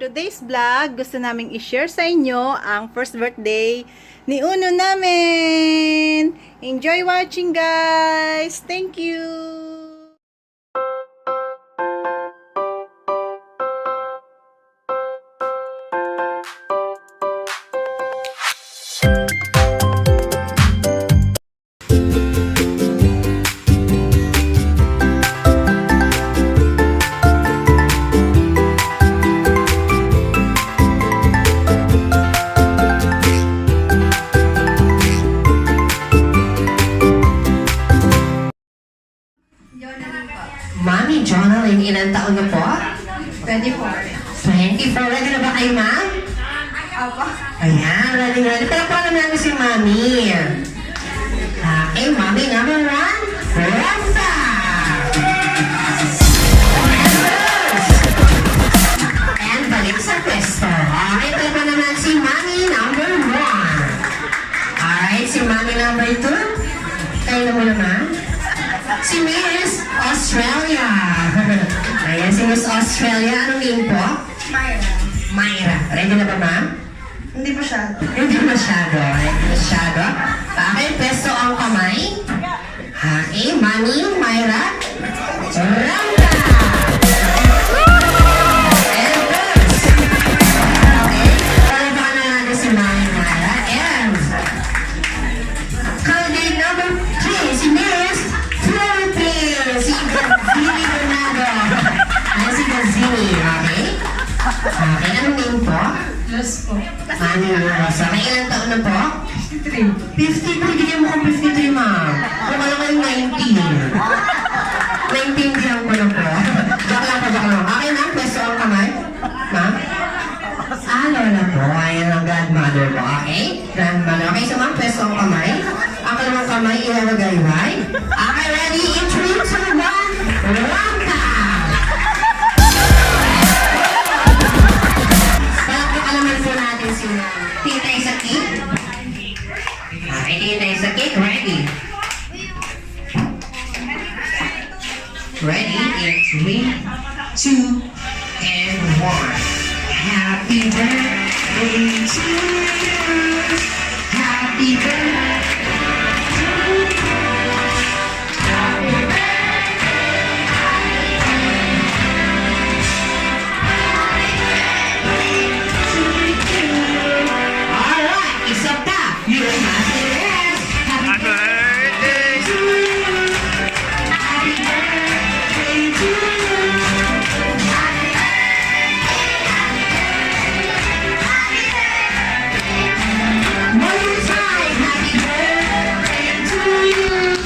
today's vlog, gusto naming i-share sa inyo ang first birthday ni Uno namin. Enjoy watching, guys! Thank you! Mami Jonalyn, ilang taon na po? 24. 24. Ready na ba kayo, ma'am? Apa? Ayan, ready. Pero paano namin si Mami? Okay, Mami, number 1, Rosa! And balik sa pwesto. Okay, pero pa naman si Mami, number 1. Alright, si Mami, number 2. Kayo na muna, ma'am. Si Miss Australia. Ayan, si Miss Australia. Anong name po? Myra. Myra. Ready na ba, ma'am? Hindi masyado. Hindi masyado. Hindi masyado. Okay, pesto ang kamay. Okay, Mami, Myra. Randa! And first. Okay, palabakan na natin si Mami, Myra. And candidate number 3, si Miss Philippines. Si Gazini Bernardo. Ayan si Gazini, okay? Okay, anong name po? Plus po. Mami Rosa. May ilang taon na po? 53. 53, bigyan mo kong 53, ma'am. Kung alam kayo 19. 19 diyan ko na po. Joke lang. Okay, ma'am, pwesto ang kamay. Ma'am? Lola po. Ayan ang grandmother po, okay? Grandmother. Okay, so ma'am, pwesto ang kamay. Ang kalamang kamay, ilalagay right? Okay, ready? In 3, 2, 1, Ranta! Palakpakalaman po natin si Tita Isaki. Okay, Tita Isaki, ready? Ready? In 3, 2, and 1. Happy birthday to you. Happy birthday to you. Happy Alright, isa pa. Yung masilis. Happy birthday to you. Happy birthday to you. One more time. Happy birthday to you.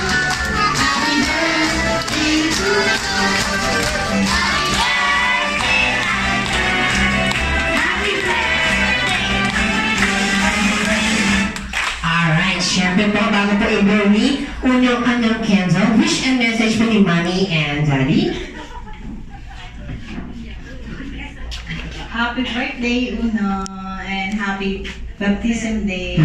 Happy birthday to you. Happy birthday. Alright, syempre po, bago po i-blow ni Uno ang kanyang candle, wish and message po ni Mommy and Daddy. Happy birthday, Uno. And happy baptism day.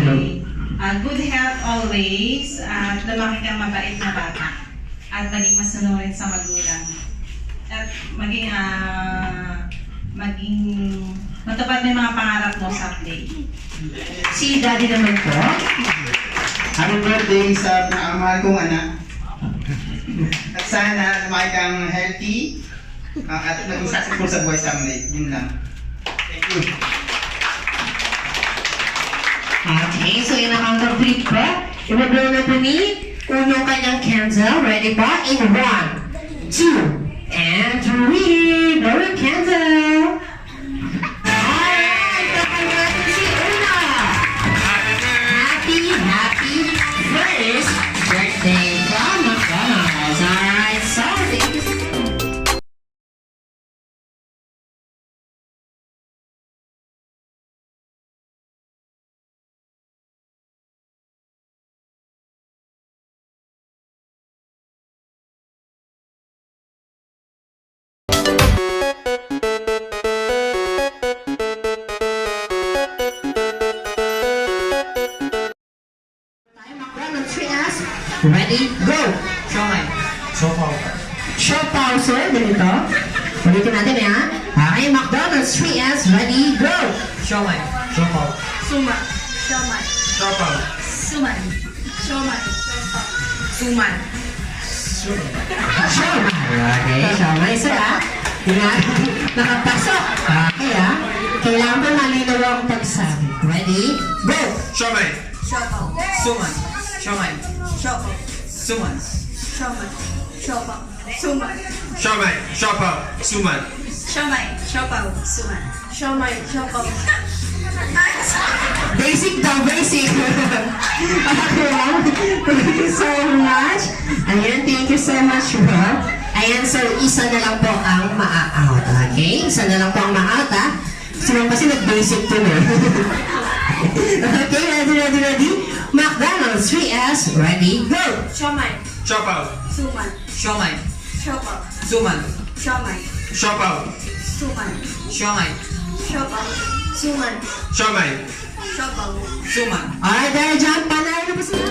Good health always. At lumaki kang mabait na bata. At maging masunurin sa magulang. At maging matupad mo yung mga pangarap mo someday. Si Daddy naman po. Happy birthday sa pinakamahal kong anak. At sana lumaki kang healthy at naging successful sa buhay someday. Yun lang. Thank you. Okay, so yun ang complete po. Ibablow na po ni Uno kanyang candle. Ready po? In 1, 2, and 3. Blow your candle. Alright, tapos natin si Uno. Happy first birthday from McDonald's. Alright, so thank you. Ready, go! Show power. Show pause, ganito. Ulitin natin, ha? Okay, McDonald's 3S, ready, go! Siomay. Siopaw. Suman. Siomay. Siopaw. Suman. Siomay. Suman. Okay, siomay sila. Nakapasok. Okay, Kailangan mo malinaw ang pagsabi. Ready, go! Siomay. Siopaw. Suman. Siomay. Siopaw. Suman. Siomay. Siopaw. Suman. Siomay. Siopaw. Suman. Siomay. Siopaw. Suman. Siomay. Siopaw. Basic daw, basic. Okay, thank you so much. Ayan, thank you so much, Rob. Ayan, so isa na lang po ang ma-out. Okay? Isa na lang po ang ma-out, Sino kasi nag-basic to eh. Okay, ready? McDonald's 3S, ready, go! Siomay. Siopaw. Suman. Siomay. Siopaw. Suman. Siomay. Siopaw. Suman. Siomay. Siopaw. Suman. Siomay. Siopaw. Suman. Alright, dahil dyan, panalo na po sila.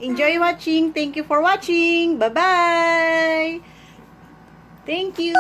Enjoy watching. Thank you for watching. Bye-bye. Thank you.